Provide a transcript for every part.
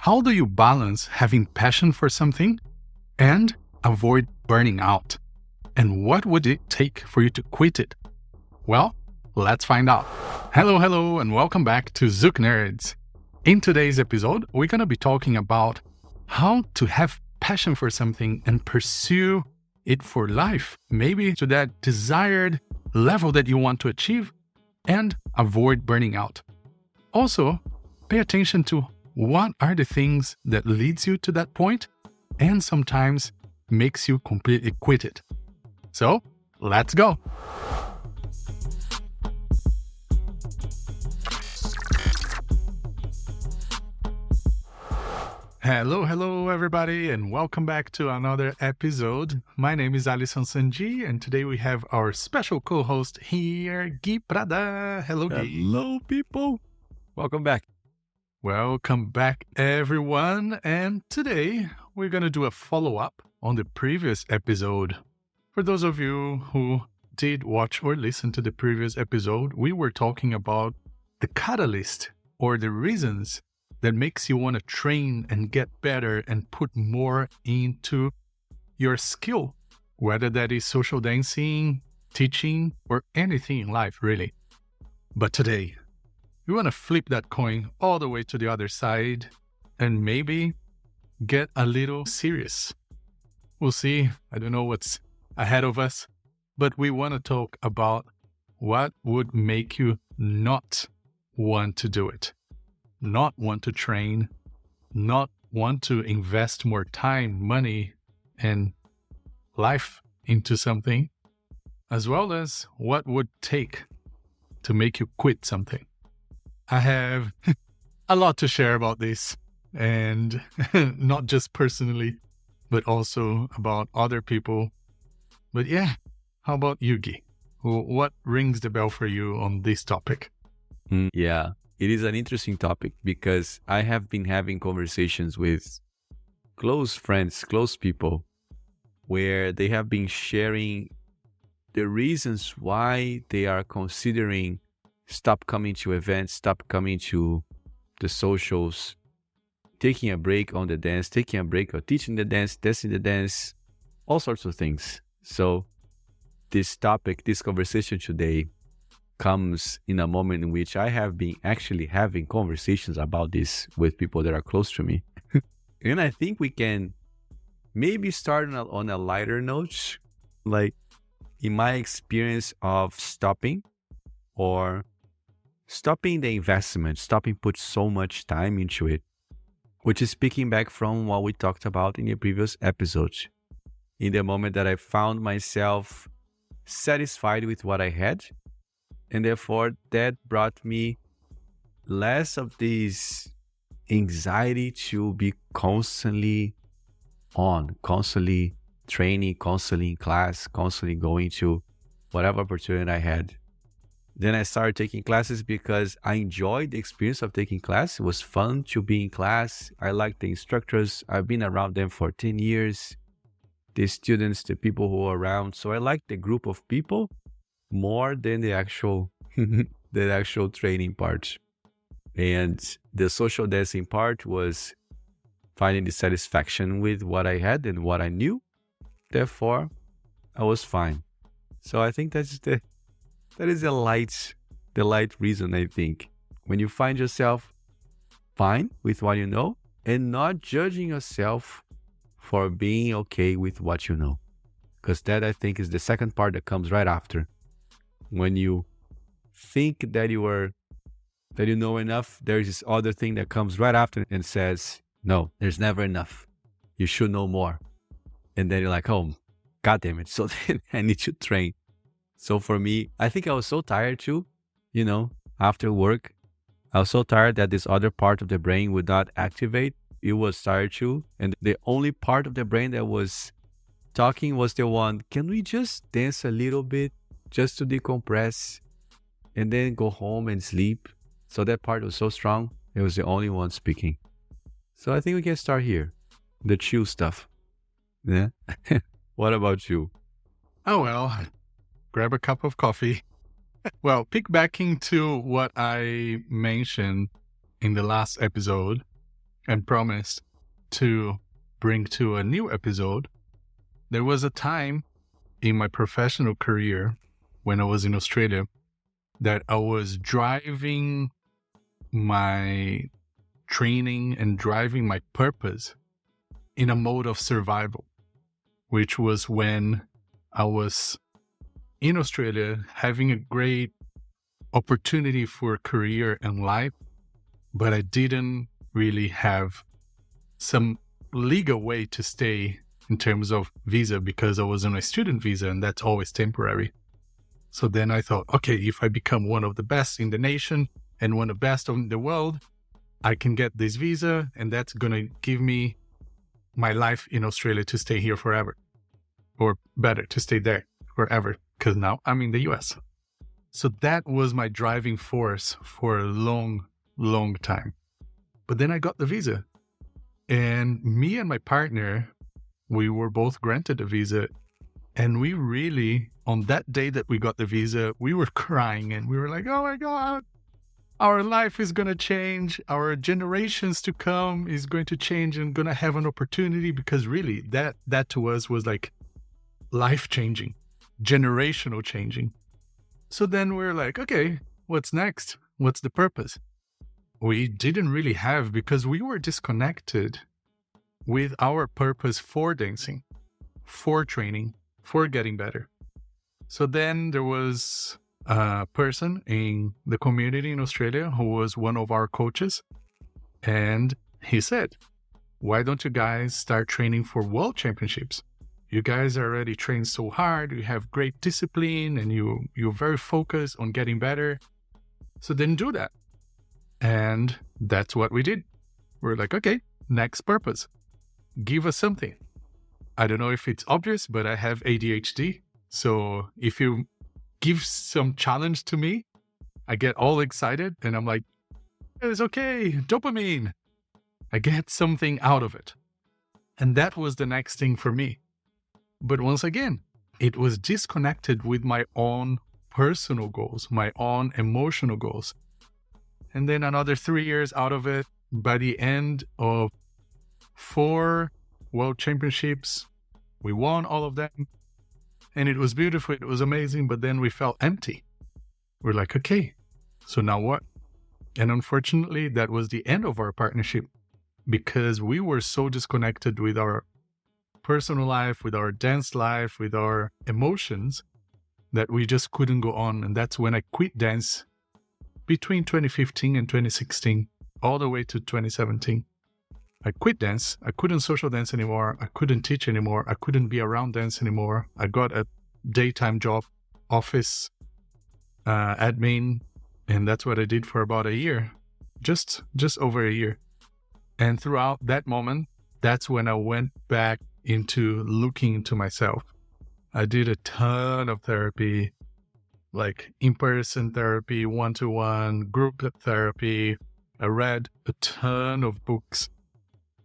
How do you balance having passion for something and avoid burning out? And what would it take for you to quit it? Well, let's find out. Hello, and welcome back to Zouk Nerds. In today's episode, we're going to be talking about how to have passion for something and pursue it for life, maybe to that desired level that you want to achieve, and avoid burning out. Also, pay attention to what are the things that leads you to that point and sometimes makes you completely quit it. So, let's go. Hello everybody, and welcome back to another episode. My name is Alisson Sanji, and today we have our special co-host here, Gui Prada. Hello, Gui. Hello, people. Welcome back. Welcome back, everyone. And today we're going to do a follow-up on the previous episode. For those of you who did watch or listen to the previous episode, we were talking about the catalyst or the reasons that makes you want to train and get better and put more into your skill, whether that is social dancing, teaching, or anything in life, really. But today, we want to flip that coin all the way to the other side and maybe get a little serious. We'll see. I don't know what's ahead of us, but we want to talk about what would make you not want to do it. Not want to train, not want to invest more time, money, and life into something, as well as what would take to make you quit something. I have a lot to share about this, and not just personally, but also about other people. But yeah, how about you, Gui? What rings the bell for you on this topic? Yeah. It is an interesting topic because I have been having conversations with close friends, close people, where they have been sharing the reasons why they are considering stop coming to events, stop coming to the socials, taking a break on the dance, taking a break or teaching the dance, testing the dance, all sorts of things. So this topic, this conversation today comes in a moment in which I have been actually having conversations about this with people that are close to me. And I think we can maybe start on a lighter note, like in my experience of stopping the investment, stopping put so much time into it, which is picking back from what we talked about in the previous episode. In the moment that I found myself satisfied with what I had, and therefore, that brought me less of this anxiety to be constantly on, constantly training, constantly in class, constantly going to whatever opportunity I had. Then I started taking classes because I enjoyed the experience of taking class. It was fun to be in class. I liked the instructors. I've been around them for 10 years. The students, the people who are around. So I liked the group of people more than the actual training part. And the social dancing part was finding the satisfaction with what I had and what I knew. Therefore, I was fine. So I think that is the light reason, I think. When you find yourself fine with what you know and not judging yourself for being okay with what you know. Because that, I think, is the second part that comes right after. When you think that you know enough, there's this other thing that comes right after and says, no, there's never enough. You should know more. And then you're like, oh, God damn it. So then I need to train. So for me, I think I was so tired too, after work. I was so tired that this other part of the brain would not activate. It was tired too. And the only part of the brain that was talking was the one, can we just dance a little bit? Just to decompress and then go home and sleep. So that part was so strong. It was the only one speaking. So I think we can start here. The chill stuff. Yeah. What about you? Oh, well, grab a cup of coffee. Well, piggybacking to what I mentioned in the last episode, and promised to bring to a new episode, there was a time in my professional career when I was in Australia that I was driving my training and driving my purpose in a mode of survival, which was when I was in Australia having a great opportunity for career and life, but I didn't really have some legal way to stay in terms of visa because I was on a student visa and that's always temporary. So then I thought, okay, if I become one of the best in the nation and one of the best in the world, I can get this visa and that's going to give me my life in Australia to stay here forever. Or better, to stay there forever, because now I'm in the US. So that was my driving force for a long, long time. But then I got the visa. And me and my partner, we were both granted a visa. And we really, on that day that we got the visa, we were crying and we were like, oh my God, our life is going to change. Our generations to come is going to change and going to have an opportunity, because really that to us was like life-changing, generational changing. So then we're like, okay, what's next? What's the purpose? We didn't really have, because we were disconnected with our purpose for dancing, for training, for getting better. So then there was a person in the community in Australia who was one of our coaches. And he said, why don't you guys start training for world championships? You guys already train so hard, you have great discipline, and you're very focused on getting better. So then do that. And that's what we did. We're like, okay, next purpose. Give us something. I don't know if it's obvious, but I have ADHD. So if you give some challenge to me, I get all excited and I'm like, it's okay, dopamine. I get something out of it. And that was the next thing for me. But once again, it was disconnected with my own personal goals, my own emotional goals. And then another 3 years out of it, by the end of 4 world championships, we won all of them. And it was beautiful, it was amazing, but then we felt empty. We're like, okay, so now what? And unfortunately, that was the end of our partnership, because we were so disconnected with our personal life, with our dance life, with our emotions, that we just couldn't go on. And that's when I quit dance between 2015 and 2016, all the way to 2017. I quit dance. I couldn't social dance anymore. I couldn't teach anymore. I couldn't be around dance anymore. I got a daytime job, office admin, and that's what I did for about a year, just over a year. And throughout that moment, that's when I went back into looking into myself. I did a ton of therapy, like in-person therapy, one-to-one, group therapy. I read a ton of books.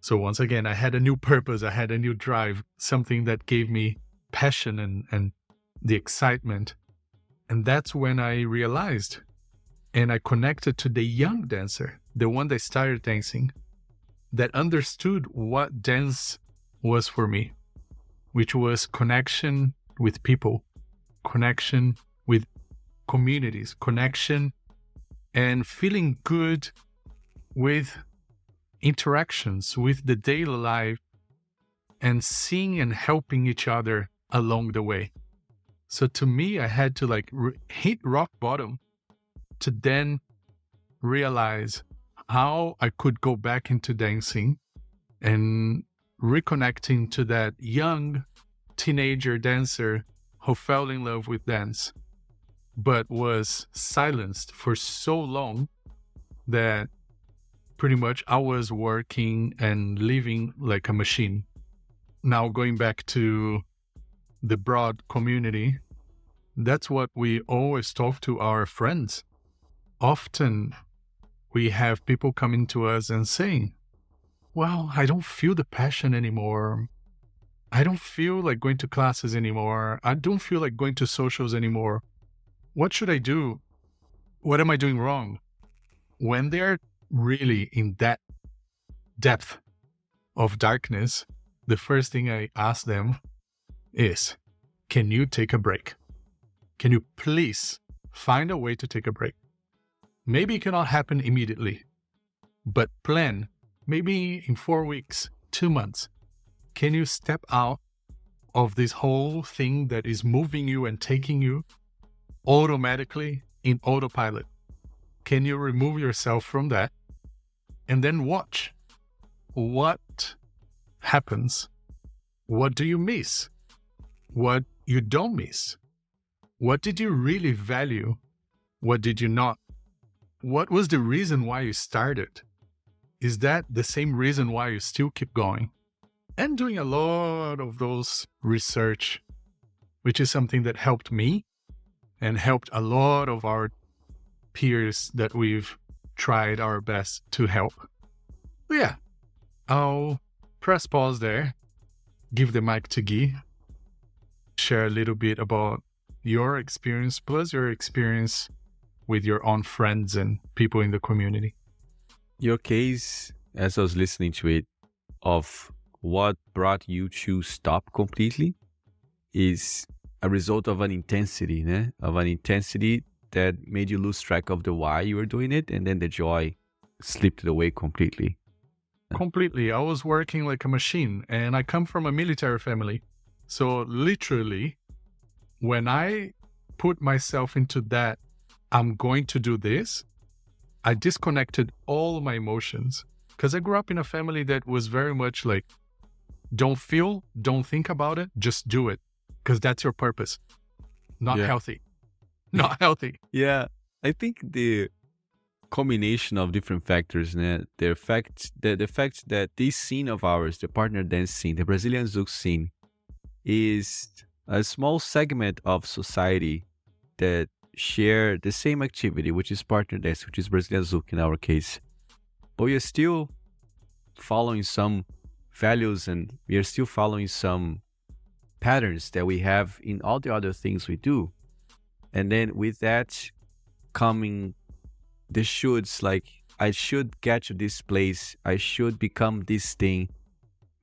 So once again, I had a new purpose, I had a new drive, something that gave me passion and the excitement. And that's when I realized, and I connected to the young dancer, the one that started dancing, that understood what dance was for me, which was connection with people, connection with communities, connection and feeling good with interactions, with the daily life, and seeing and helping each other along the way. So to me, I had to hit rock bottom to then realize how I could go back into dancing and reconnecting to that young teenager dancer who fell in love with dance, but was silenced for so long that pretty much I was working and living like a machine. Now going back to the broad community, that's what we always talk to our friends. Often we have people coming to us and saying, well, I don't feel the passion anymore. I don't feel like going to classes anymore. I don't feel like going to socials anymore. What should I do? What am I doing wrong? When they're really in that depth of darkness, the first thing I ask them is, can you take a break? Can you please find a way to take a break? Maybe it cannot happen immediately, but plan, maybe in 4 weeks, 2 months. Can you step out of this whole thing that is moving you and taking you automatically in autopilot? Can you remove yourself from that and then watch what happens? What do you miss? What you don't miss? What did you really value? What did you not? What was the reason why you started? Is that the same reason why you still keep going? And doing a lot of those research, which is something that helped me and helped a lot of our peers that we've tried our best to help. But yeah, I'll press pause there, give the mic to Guy, share a little bit about your experience plus your experience with your own friends and people in the community. Your case, as I was listening to it, of what brought you to stop completely is a result of an intensity, that made you lose track of the why you were doing it, and then the joy slipped away completely. Completely. I was working like a machine, and I come from a military family. So literally, when I put myself into that, I'm going to do this, I disconnected all my emotions. Because I grew up in a family that was very much like, don't feel, don't think about it, just do it. Because that's your purpose. Not healthy. Not healthy. Yeah. I think the combination of different factors, the fact that this scene of ours, the partner dance scene, the Brazilian Zouk scene, is a small segment of society that share the same activity, which is partner dance, which is Brazilian Zouk in our case. But we are still following some values, and we are still following some patterns that we have in all the other things we do. And then with that coming the shoulds, like, I should get to this place, I should become this thing,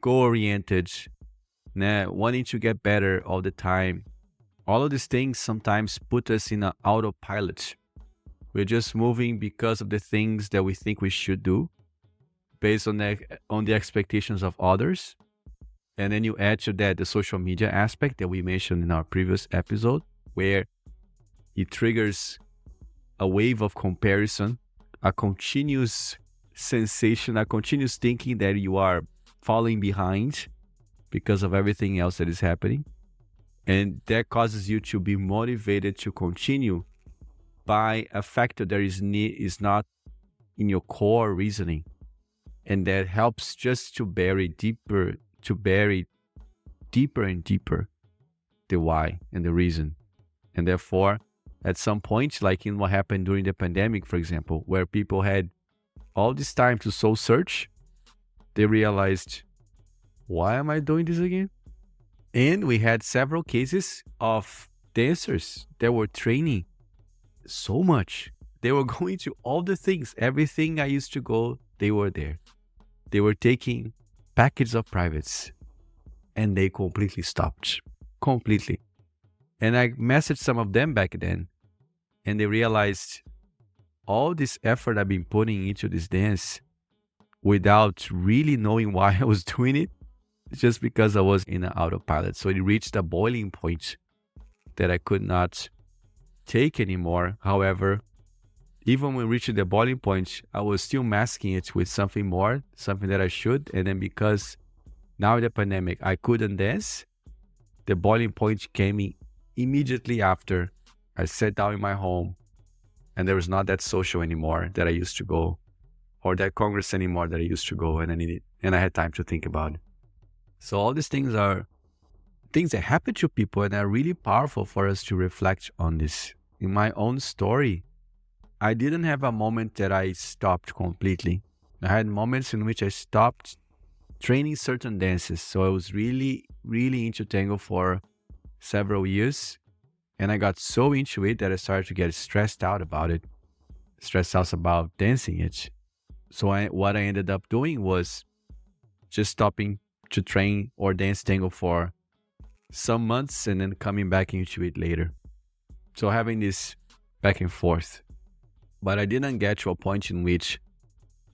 goal-oriented, wanting to get better all the time. All of these things sometimes put us in an autopilot. We're just moving because of the things that we think we should do, based on the expectations of others. And then you add to that the social media aspect that we mentioned in our previous episode, where it triggers a wave of comparison, a continuous sensation, a continuous thinking that you are falling behind because of everything else that is happening. And that causes you to be motivated to continue by a factor that is not in your core reasoning. And that helps just to bury deeper and deeper the why and the reason. And therefore, at some point, like in what happened during the pandemic, for example, where people had all this time to soul search, they realized, why am I doing this again? And we had several cases of dancers that were training so much. They were going to all the things. Everything I used to go, they were there. They were taking packets of privates, and they completely stopped. Completely. And I messaged some of them back then, and they realized all this effort I've been putting into this dance without really knowing why I was doing it, just because I was in an autopilot. So it reached a boiling point that I could not take anymore. However, even when reaching the boiling point, I was still masking it with something more, something that I should. And then because now in the pandemic, I couldn't dance, the boiling point came in immediately after I sat down in my home, and there was not that social anymore that I used to go, or that congress anymore that I used to go, and I had time to think about it. So all these things are things that happen to people and are really powerful for us to reflect on this. In my own story, I didn't have a moment that I stopped completely. I had moments in which I stopped training certain dances. So I was really, really into tango for several years. And I got so into it that I started to get stressed out about it. Stressed out about dancing it. So what I ended up doing was just stopping to train or dance tango for some months and then coming back into it later. So having this back and forth. But I didn't get to a point in which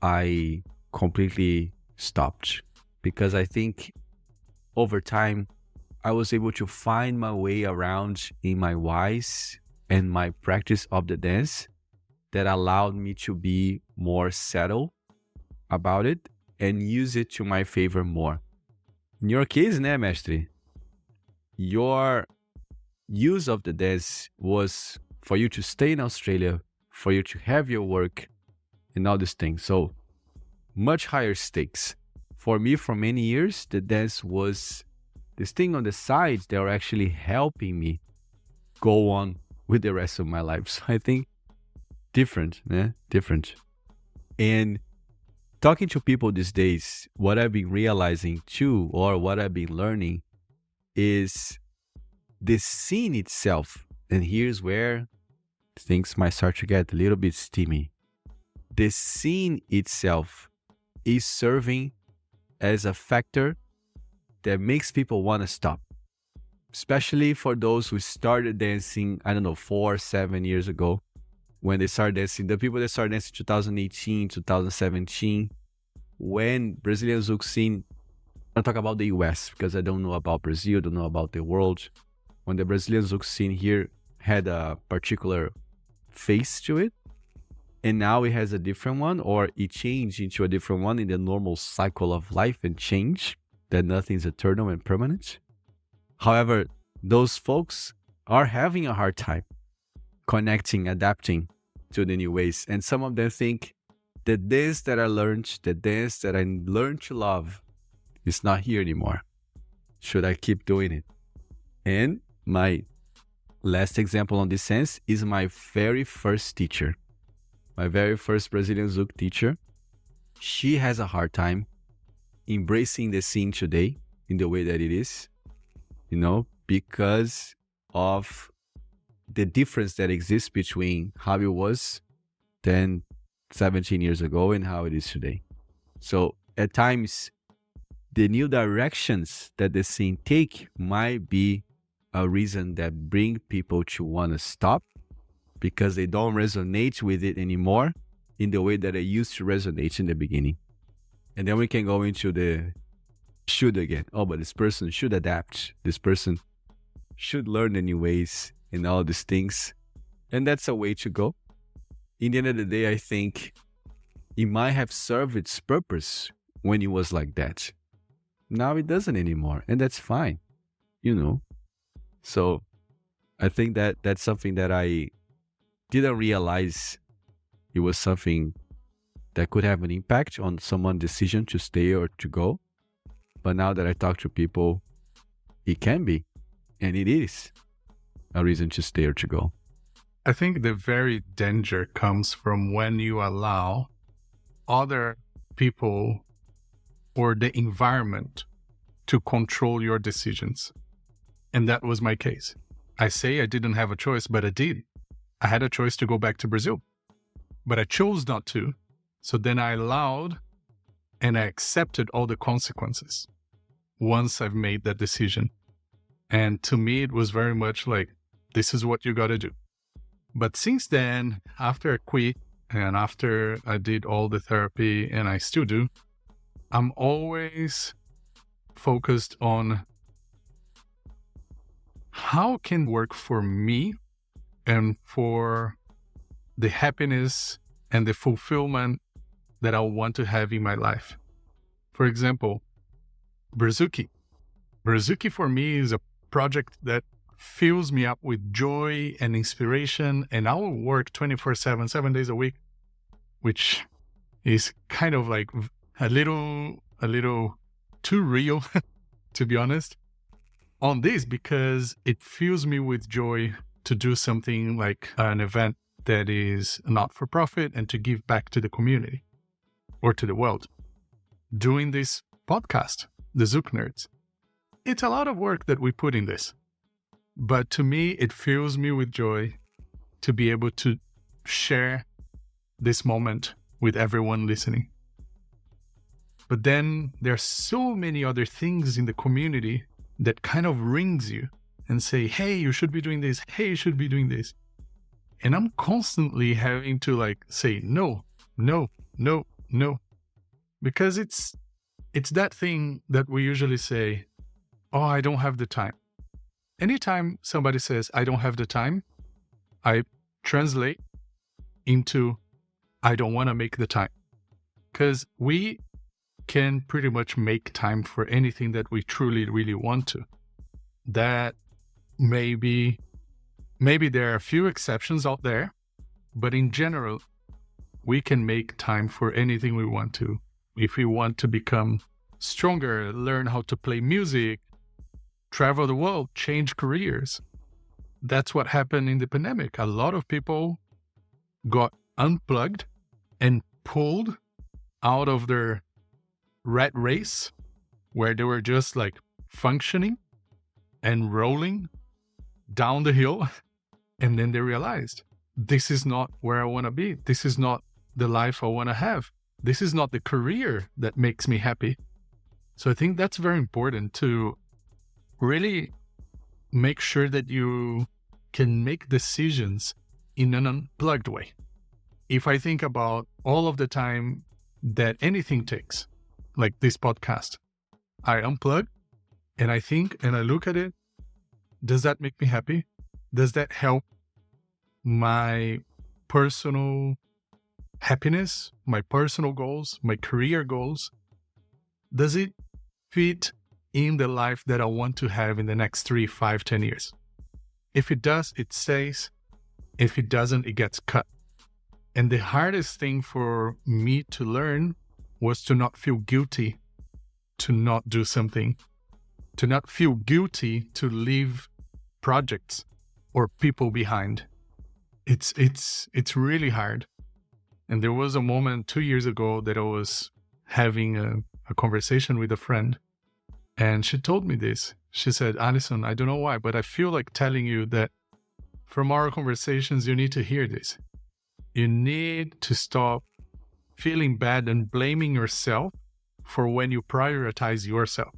I completely stopped, because I think over time I was able to find my way around in my whys and my practice of the dance that allowed me to be more settled about it and use it to my favor more. In your case, né, mestre? Your use of the dance was for you to stay in Australia, for you to have your work and all these things. So much higher stakes. For me, for many years, the dance was this thing on the side that were actually helping me go on with the rest of my life. So I think different. And talking to people these days, what I've been realizing too, or what I've been learning, is the scene itself. And here's where things might start to get a little bit steamy. The scene itself is serving as a factor that makes people want to stop. Especially for those who started dancing, 4, 7 years ago, when they started dancing, the people that started dancing 2018, 2017, when Brazilian Zouk scene, I talk about the US because I don't know about Brazil, don't know about the world. When the Brazilian Zouk scene here had a particular face to it, and now it has a different one, or it changed into a different one in the normal cycle of life and change, that nothing's eternal and permanent. However, those folks are having a hard time connecting, adapting to the new ways. And some of them think the dance that I learned, the dance that I learned to love, is not here anymore. Should I keep doing it? And my last example on this sense is my very first teacher. My very first Brazilian Zouk teacher. She has a hard time embracing the scene today in the way that it is, because of the difference that exists between how it was 10, 17 years ago and how it is today. So at times, the new directions that the scene take might be a reason that bring people to want to stop, because they don't resonate with it anymore in the way that it used to resonate in the beginning. And then we can go into the should again. Oh, but this person should adapt. This person should learn the new ways and all these things. And that's a way to go. In the end of the day, I think it might have served its purpose when it was like that. Now it doesn't anymore. And that's fine. So I think that that's something that I didn't realize it was something that could have an impact on someone's decision to stay or to go. But now that I talk to people, it can be, and it is, a reason to stay or to go. I think the very danger comes from when you allow other people or the environment to control your decisions. And that was my case. I say I didn't have a choice, but I did. I had a choice to go back to Brazil, but I chose not to. So then I allowed and I accepted all the consequences once I've made that decision. And to me, it was very much like, this is what you got to do. But since then, after I quit and after I did all the therapy, and I still do, I'm always focused on how can work for me and for the happiness and the fulfillment that I want to have in my life. For example, Burzuki. Burzuki for me is a project that fills me up with joy and inspiration, and I will work 24/7, 7 days a week, which is kind of like a little too real, to be honest, on this, because it fills me with joy to do something like an event that is not for profit and to give back to the community or to the world. Doing this podcast, the Zouk Nerds, it's a lot of work that we put in this. But to me, it fills me with joy to be able to share this moment with everyone listening. But then there's so many other things in the community that kind of rings you and say, hey, you should be doing this. Hey, you should be doing this. And I'm constantly having to like say, no. Because it's that thing that we usually say, oh, I don't have the time. Anytime somebody says, I don't have the time, I translate into, I don't want to make the time. Because we can pretty much make time for anything that we truly, really want to. That maybe there are a few exceptions out there, but in general, we can make time for anything we want to. If we want to become stronger, learn how to play music, travel the world, change careers. That's what happened in the pandemic. A lot of people got unplugged and pulled out of their rat race where they were just like functioning and rolling down the hill. And then they realized, this is not where I want to be. This is not the life I want to have. This is not the career that makes me happy. So I think that's very important to really make sure that you can make decisions in an unplugged way. If I think about all of the time that anything takes, like this podcast, I unplug and I think and I look at it. Does that make me happy? Does that help my personal happiness, my personal goals, my career goals? Does it fit in the life that I want to have in the next 3, 5, 10 years? If it does, it stays. If it doesn't, it gets cut. And the hardest thing for me to learn was to not feel guilty to not do something, to not feel guilty to leave projects or people behind. It's really hard. And there was a moment 2 years ago that I was having a conversation with a friend, and she told me this. She said, Alisson, I don't know why, but I feel like telling you that from our conversations, you need to hear this. You need to stop feeling bad and blaming yourself for when you prioritize yourself.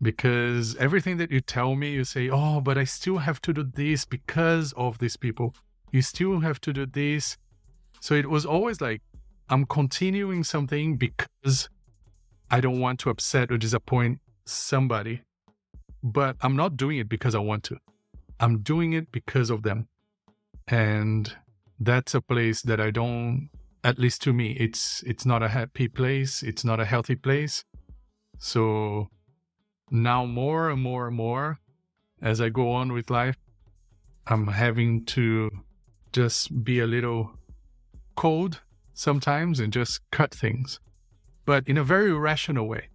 Because everything that you tell me, you say, oh, but I still have to do this because of these people. You still have to do this. So it was always like, I'm continuing something because I don't want to upset or disappoint somebody. But I'm not doing it because I want to. I'm doing it because of them. And that's a place that I don't, at least to me, it's not a happy place. It's not a healthy place. So now more and more and more, as I go on with life, I'm having to just be a little cold sometimes and just cut things. But in a very rational way.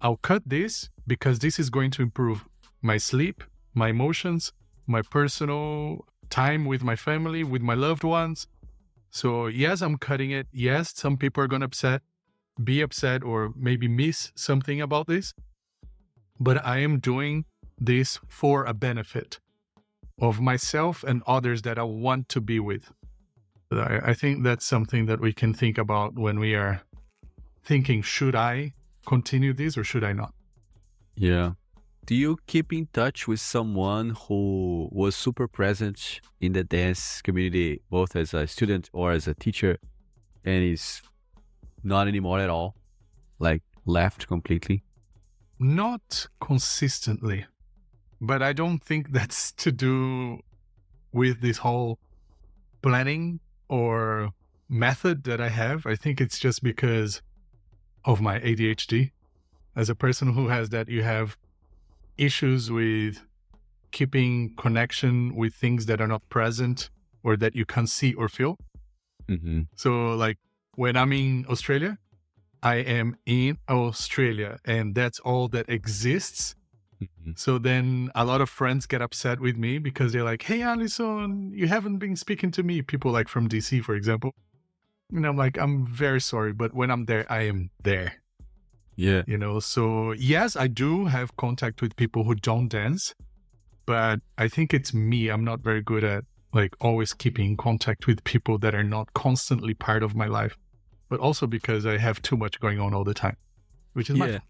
I'll cut this because this is going to improve my sleep, my emotions, my personal time with my family, with my loved ones. So yes, I'm cutting it. Yes, some people are going to be upset or maybe miss something about this. But I am doing this for a benefit of myself and others that I want to be with. I think that's something that we can think about when we are thinking, should I continue this or should I not? Yeah. Do you keep in touch with someone who was super present in the dance community, both as a student or as a teacher, and is not anymore at all? Like left completely? Not consistently. But I don't think that's to do with this whole planning or method that I have. I think it's just because of my ADHD. As a person who has that, you have issues with keeping connection with things that are not present or that you can't see or feel. Mm-hmm. So like when I'm in Australia, I am in Australia and that's all that exists. Mm-hmm. So then a lot of friends get upset with me because they're like, hey, Alisson, you haven't been speaking to me. People like from DC, for example. And I'm like, I'm very sorry, but when I'm there, I am there. Yeah. So yes, I do have contact with people who don't dance, but I think it's me. I'm not very good at like always keeping contact with people that are not constantly part of my life. but also because I have too much going on all the time, which is my Yeah. fault.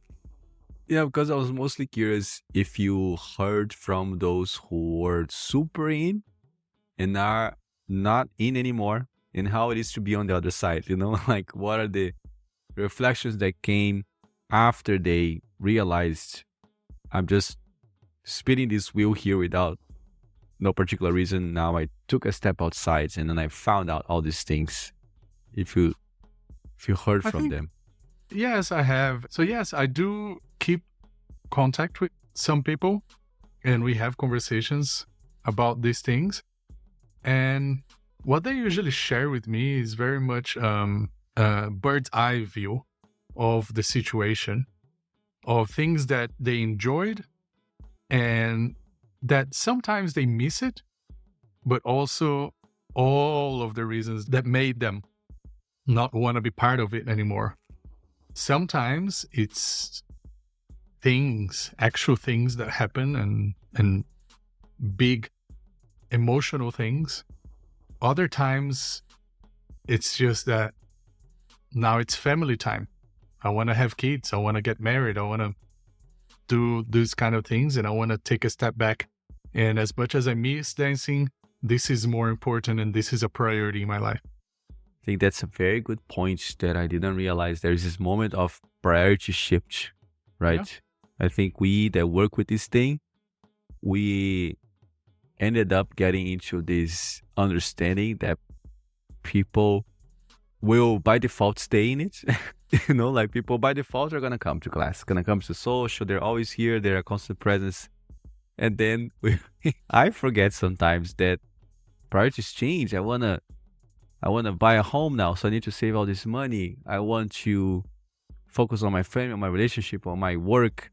Yeah, because I was mostly curious if you heard from those who were super in and are not in anymore, and how it is to be on the other side, like what are the reflections that came after they realized I'm just spinning this wheel here without no particular reason. Now I took a step outside and then I found out all these things. If you heard I from think, them. yes, I have. So, yes, I do keep contact with some people and we have conversations about these things. And what they usually share with me is very much a bird's eye view of the situation, of things that they enjoyed and that sometimes they miss it, but also all of the reasons that made them not want to be part of it anymore. Sometimes it's things, actual things that happen and big emotional things. Other times it's just that now it's family time. I want to have kids. I want to get married. I want to do these kind of things and I want to take a step back. And as much as I miss dancing, this is more important and this is a priority in my life. I think that's a very good point that I didn't realize. There's this moment of priority shift, right? Yeah. I think we that work with this thing, we ended up getting into this understanding that people will by default stay in it. Like people by default are going to come to class, going to come to social. They're always here. They're a constant presence. And then I forget sometimes that priorities change. I want to buy a home now, so I need to save all this money. I want to focus on my family, on my relationship, on my work,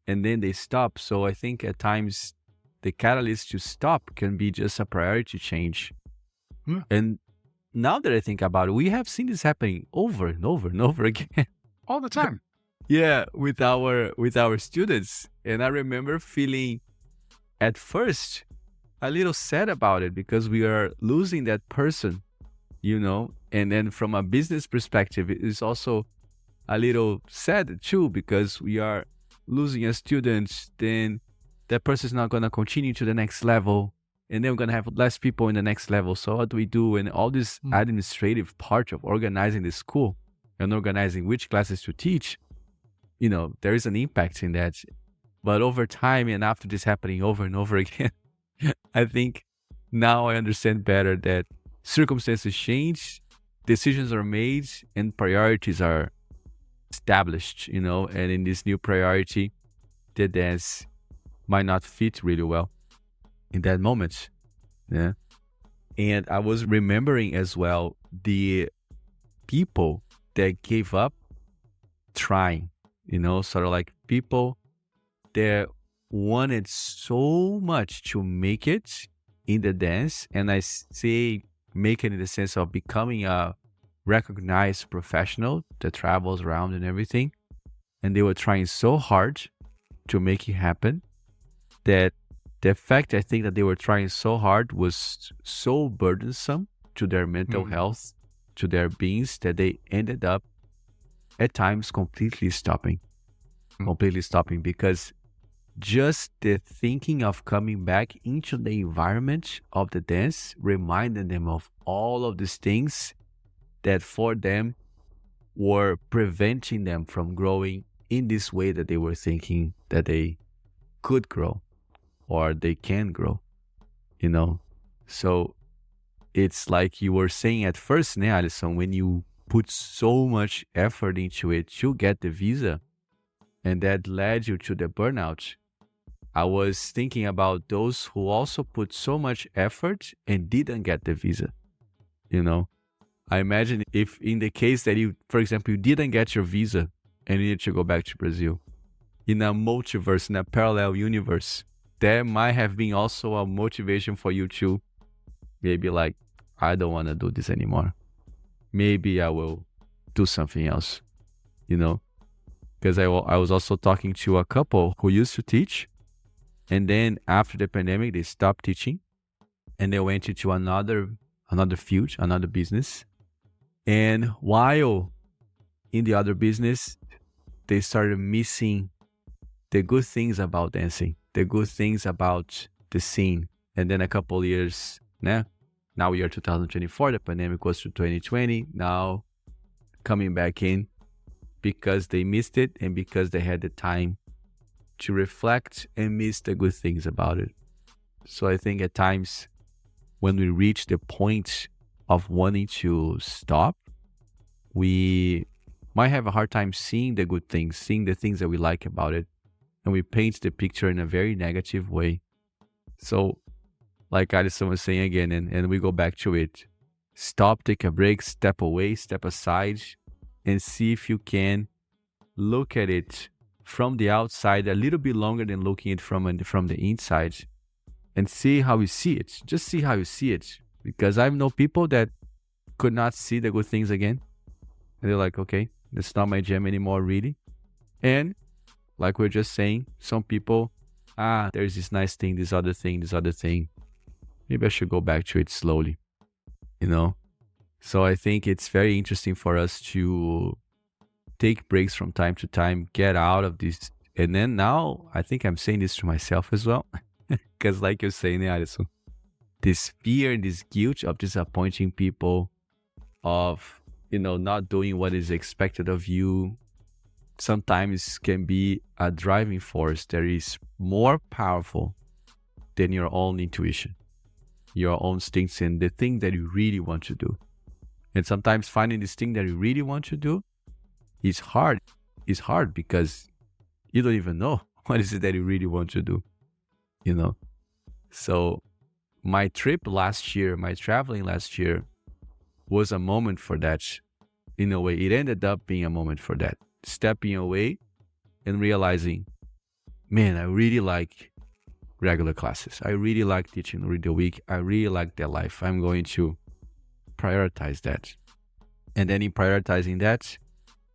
and then they stop. So I think at times the catalyst to stop can be just a priority change. Yeah. And now that I think about it, we have seen this happening over and over and over again. All the time. Yeah, with our students. And I remember feeling at first a little sad about it because we are losing that person, and then from a business perspective, it is also a little sad too because we are losing a student, then that person is not going to continue to the next level, and then we're going to have less people in the next level. So what do we do? And all this administrative part of organizing the school and organizing which classes to teach, there is an impact in that. But over time, and after this happening over and over again, I think now I understand better that circumstances change, decisions are made, and priorities are established, and in this new priority, the dance might not fit really well in that moment. Yeah. And I was remembering as well the people that gave up trying, sort of like people that wanted so much to make it in the dance. And I say make it in the sense of becoming a recognized professional that travels around and everything. And they were trying so hard to make it happen that the fact I think that they were trying so hard was so burdensome to their mental health, to their beings, that they ended up at times completely stopping because just the thinking of coming back into the environment of the dance reminded them of all of these things that for them were preventing them from growing in this way that they were thinking that they could grow or they can grow, So it's like you were saying at first, Alisson, when you put so much effort into it to get the visa and that led you to the burnout, I was thinking about those who also put so much effort and didn't get the visa, I imagine if in the case that you, for example, you didn't get your visa and you need to go back to Brazil, in a multiverse, in a parallel universe, there might have been also a motivation for you to maybe like, I don't want to do this anymore. Maybe I will do something else, because I was also talking to a couple who used to teach. And then after the pandemic, they stopped teaching and they went into another field, another business. And while in the other business, they started missing the good things about dancing, the good things about the scene. And then a couple years, now we are 2024, the pandemic was to 2020, now coming back in because they missed it and because they had the time to reflect and miss the good things about it. So I think at times when we reach the point of wanting to stop, we might have a hard time seeing the good things, seeing the things that we like about it. And we paint the picture in a very negative way. So like Alisson was saying again, and we go back to it. Stop, take a break, step away, step aside, and see if you can look at it from the outside a little bit longer than looking at it from the inside, and see how you see it. Just see how you see it. Because I know people that could not see the good things again. And they're like, okay, that's not my jam anymore, really. And like we're just saying, some people, there's this nice thing, this other thing. Maybe I should go back to it slowly, So I think it's very interesting for us to take breaks from time to time, get out of this. And then now, I think I'm saying this to myself as well. Because like you're saying, Alisson, this fear, this guilt of disappointing people, of, not doing what is expected of you, sometimes can be a driving force that is more powerful than your own intuition, your own instincts, and the thing that you really want to do. And sometimes finding this thing that you really want to do is hard. It's hard because you don't even know what is it that you really want to do, So my traveling last year was a moment for that. In a way, it ended up being a moment for that. Stepping away and realizing, man, I really like regular classes. I really like teaching during the week. I really like that life. I'm going to prioritize that. And then in prioritizing that,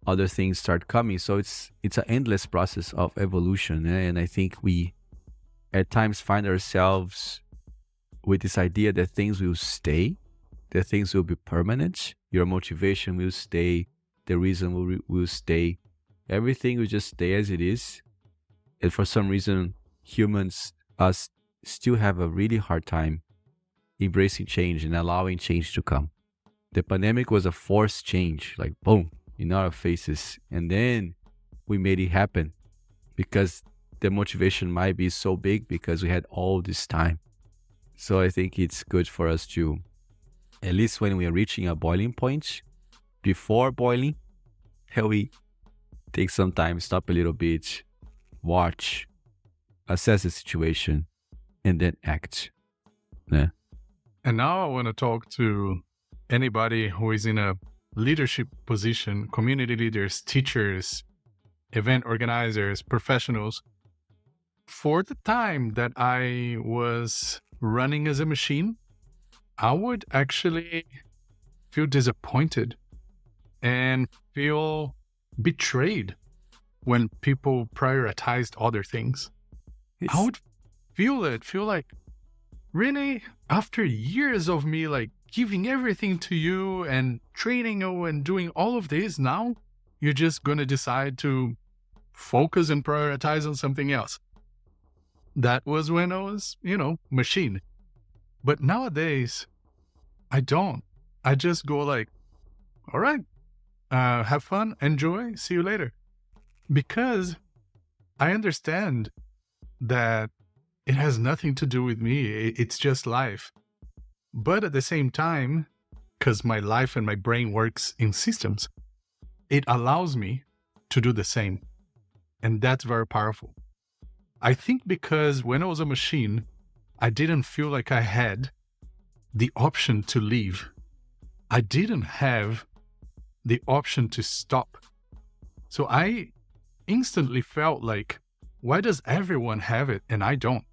other things start coming. So it's an endless process of evolution. And I think we at times find ourselves with this idea that things will stay, that things will be permanent. Your motivation will stay. The reason will stay. Everything will just stay as it is. And for some reason, humans, us, still have a really hard time embracing change and allowing change to come. The pandemic was a forced change, like boom, in our faces. And then we made it happen because the motivation might be so big because we had all this time. So I think it's good for us to, at least when we are reaching a boiling point, before boiling, we take some time, stop a little bit, watch, assess the situation, and then act. Yeah. And now I want to talk to anybody who is in a leadership position, community leaders, teachers, event organizers, professionals. For the time that I was running as a machine, I would actually feel disappointed and feel betrayed when people prioritized other things. I would feel like, really? After years of me like giving everything to you and training you and doing all of this, now you're just going to decide to focus and prioritize on something else. That was when I was, machine. But nowadays, I don't. I just go like, all right, have fun, enjoy, see you later. Because I understand that it has nothing to do with me. It's just life. But at the same time, because my life and my brain works in systems, it allows me to do the same. And that's very powerful. I think because when I was a machine, I didn't feel like I had the option to leave. I didn't have the option to stop. So I instantly felt like, why does everyone have it and I don't?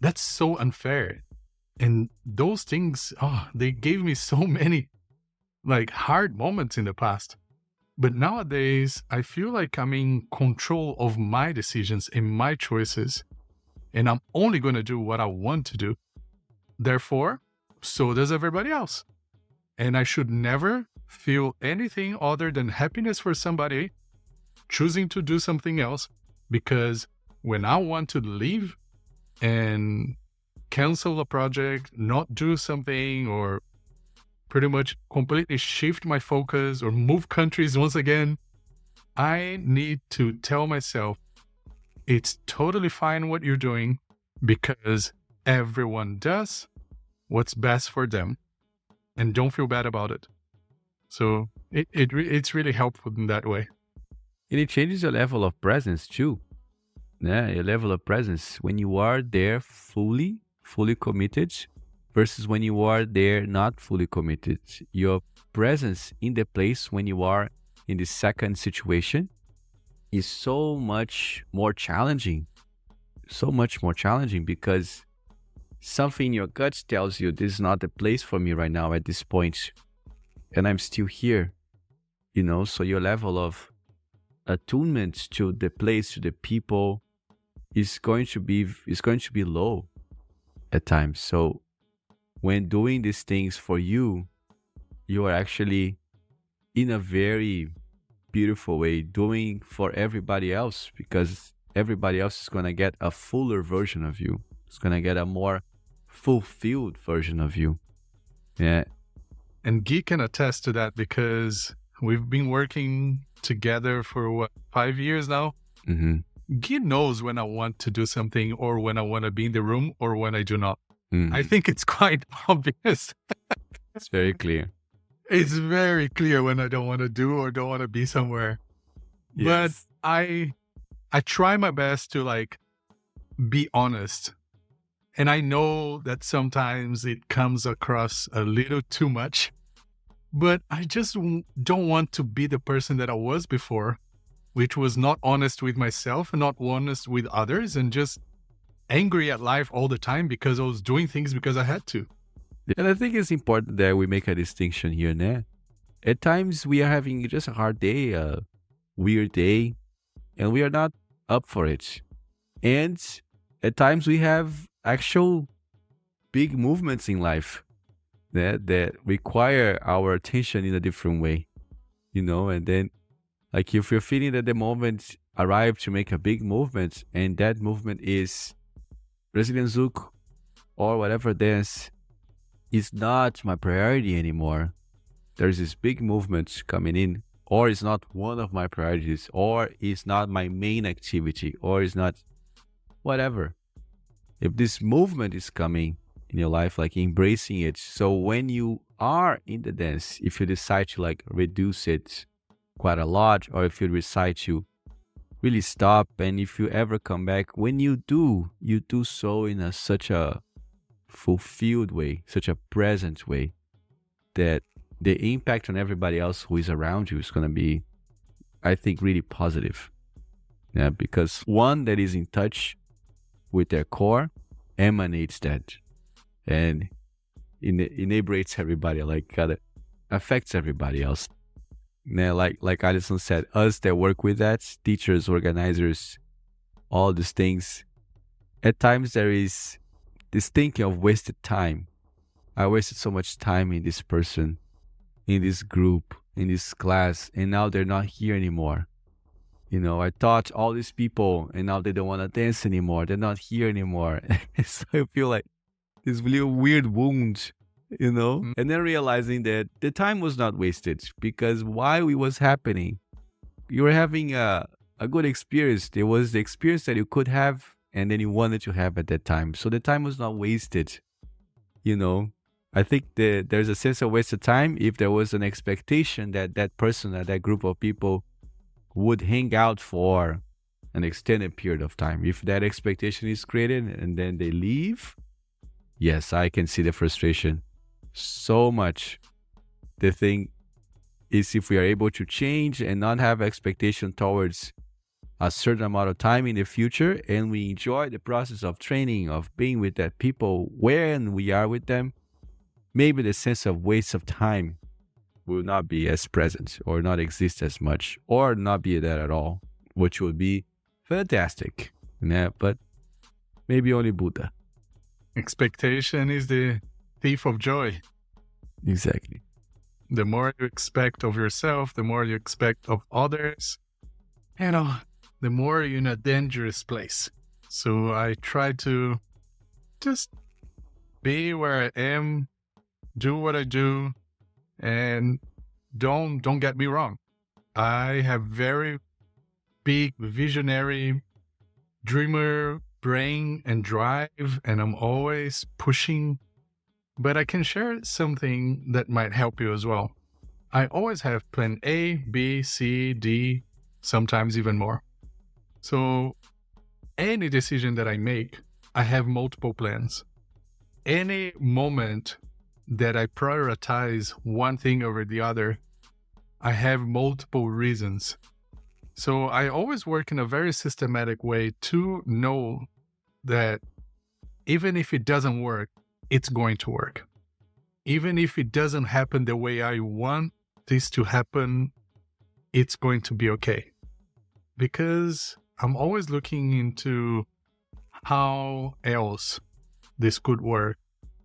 That's so unfair. And those things, they gave me so many like hard moments in the past. But nowadays, I feel like I'm in control of my decisions and my choices. And I'm only going to do what I want to do. Therefore, so does everybody else. And I should never feel anything other than happiness for somebody, choosing to do something else, because when I want to leave and cancel a project, not do something, or pretty much completely shift my focus or move countries once again, I need to tell myself it's totally fine what you're doing because everyone does what's best for them, and don't feel bad about it. So it's really helpful in that way. And it changes your level of presence too. Yeah, your level of presence when you are there fully committed versus when you are there not fully committed. Your presence in the place when you are in the second situation is so much more challenging. So much more challenging because something in your gut tells you this is not the place for me right now at this point, and I'm still here. So your level of attunement to the place, to the people, is going to be low at times. So when doing these things for you, you are actually in a very beautiful way doing for everybody else, because everybody else is going to get a fuller version of you. It's going to get a more fulfilled version of you. Yeah. And Guy can attest to that because we've been working together for 5 years now. Mm-hmm. Guy knows when I want to do something or when I want to be in the room or when I do not. Mm-hmm. I think it's quite obvious. It's very clear. It's very clear when I don't want to do or don't want to be somewhere. Yes. But I try my best to be honest. And I know that sometimes it comes across a little too much, but I just don't want to be the person that I was before, which was not honest with myself and not honest with others and just angry at life all the time because I was doing things because I had to. And I think it's important that we make a distinction here, né? At times we are having just a hard day, a weird day, and we are not up for it. And at times we have actual big movements in life that require our attention in a different way, and then if you're feeling that the moment arrived to make a big movement, and that movement is Brazilian Zouk or whatever dance, is not my priority anymore. There's this big movement coming in, or it's not one of my priorities, or it's not my main activity, or it's not whatever. If this movement is coming in your life, embracing it. So when you are in the dance, if you decide to reduce it quite a lot, or if you decide to really stop, and if you ever come back, when you do so in such a fulfilled way, such a present way, that the impact on everybody else who is around you is going to be, I think, really positive. Yeah, because one that is in touch with their core emanates that and inebriates everybody, affects everybody else. Yeah, like Alisson said, us that work with that, teachers, organizers, all these things, at times there is this thinking of wasted time. I wasted so much time in this person, in this group, in this class, and now they're not here anymore. I taught all these people, and now they don't want to dance anymore. They're not here anymore. So I feel like this little weird wound, Mm. And then realizing that the time was not wasted, because while it was happening, you were having a good experience. There was the experience that you could have and then you wanted to have at that time. So the time was not wasted, I think there's a sense of wasted time if there was an expectation that that person or that group of people would hang out for an extended period of time. If that expectation is created and then they leave, yes, I can see the frustration so much. The thing is, if we are able to change and not have expectation towards a certain amount of time in the future, and we enjoy the process of training, of being with that people when we are with them, maybe the sense of waste of time will not be as present or not exist as much or not be there at all, which would be fantastic. Yeah, but maybe only Buddha. Expectation is the thief of joy. Exactly. The more you expect of yourself, the more you expect of others, the more you're in a dangerous place. So I try to just be where I am, do what I do, and don't get me wrong. I have very big visionary dreamer brain and drive, and I'm always pushing. But I can share something that might help you as well. I always have plan A, B, C, D, sometimes even more. So any decision that I make, I have multiple plans. Any moment that I prioritize one thing over the other, I have multiple reasons. So I always work in a very systematic way to know that even if it doesn't work, it's going to work. Even if it doesn't happen the way I want this to happen, it's going to be okay. Because I'm always looking into how else this could work.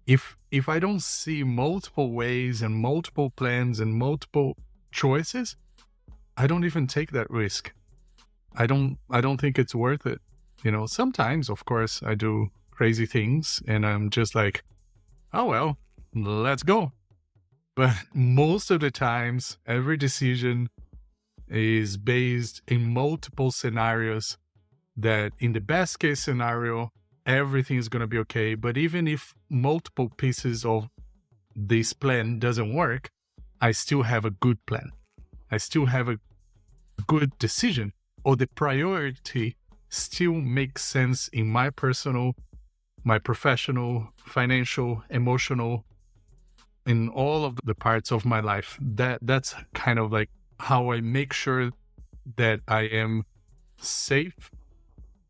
If I don't see multiple ways and multiple plans and multiple choices, I don't even take that risk. I don't think it's worth it. Sometimes, of course, I do crazy things and I'm just like, oh well, let's go. But most of the times, every decision is based in multiple scenarios that in the best case scenario, everything is going to be okay. But even if multiple pieces of this plan doesn't work, I still have a good plan. I still have a good decision, or the priority still makes sense in my personal, my professional, financial, emotional, in all of the parts of my life. That's kind of like how I make sure that I am safe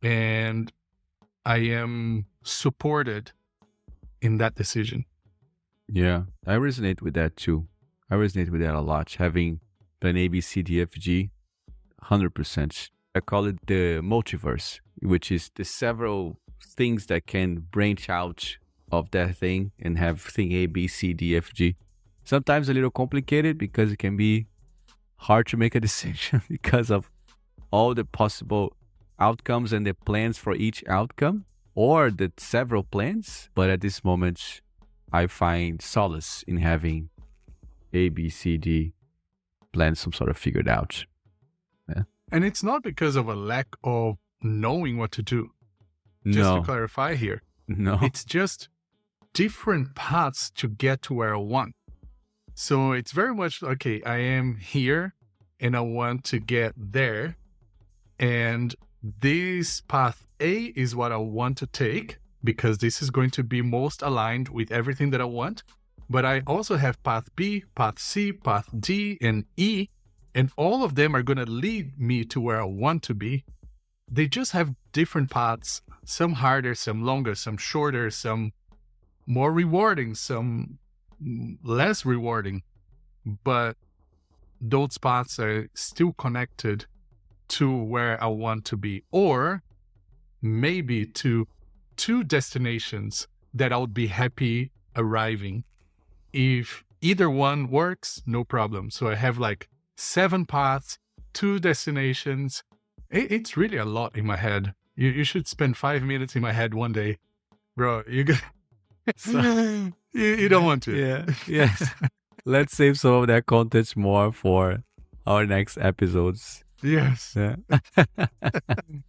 and I am supported in that decision. Yeah, I resonate with that too. I resonate with that a lot. Having plan A, B, C, D, F, G, 100%. I call it the multiverse, which is the several things that can branch out of that thing and have thing A, B, C, D, F, G. Sometimes a little complicated because it can be hard to make a decision because of all the possible outcomes and the plans for each outcome or the several plans. But at this moment, I find solace in having A, B, C, D plans some sort of figured out. Yeah. And it's not because of a lack of knowing what to do. Just to clarify here. No. It's just different paths to get to where I want. So it's very much, okay, I am here and I want to get there. And this path A is what I want to take because this is going to be most aligned with everything that I want. But I also have path B, path C, path D, and E, and all of them are going to lead me to where I want to be. They just have different paths, some harder, some longer, some shorter, some more rewarding, some less rewarding. But those paths are still connected to where I want to be, or maybe to two destinations that I would be happy arriving. If either one works, no problem. So I have like 7 paths, 2 destinations. It's really a lot in my head. You should spend 5 minutes in my head one day. Bro, you don't want to. Yeah. Yes. Let's save some of that content more for our next episodes. Yes. Yeah.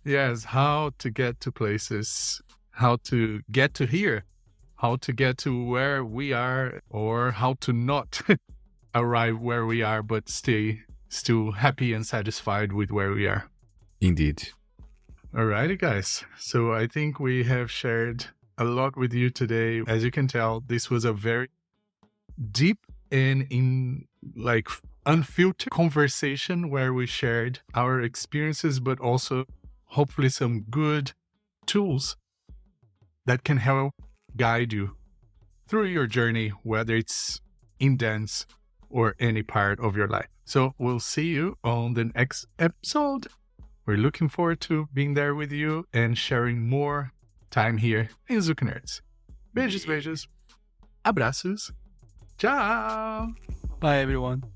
Yes. How to get to places, how to get to here, how to get to where we are, or how to not arrive where we are, but stay still happy and satisfied with where we are. Indeed. Alrighty, guys. So I think we have shared a lot with you today. As you can tell, this was a very deep and unfiltered conversation where we shared our experiences, but also hopefully some good tools that can help guide you through your journey, whether it's in dance or any part of your life. So we'll see you on the next episode. We're looking forward to being there with you and sharing more time here in Zouk Nerds. Beijos, beijos. Abraços. Tchau. Bye, everyone.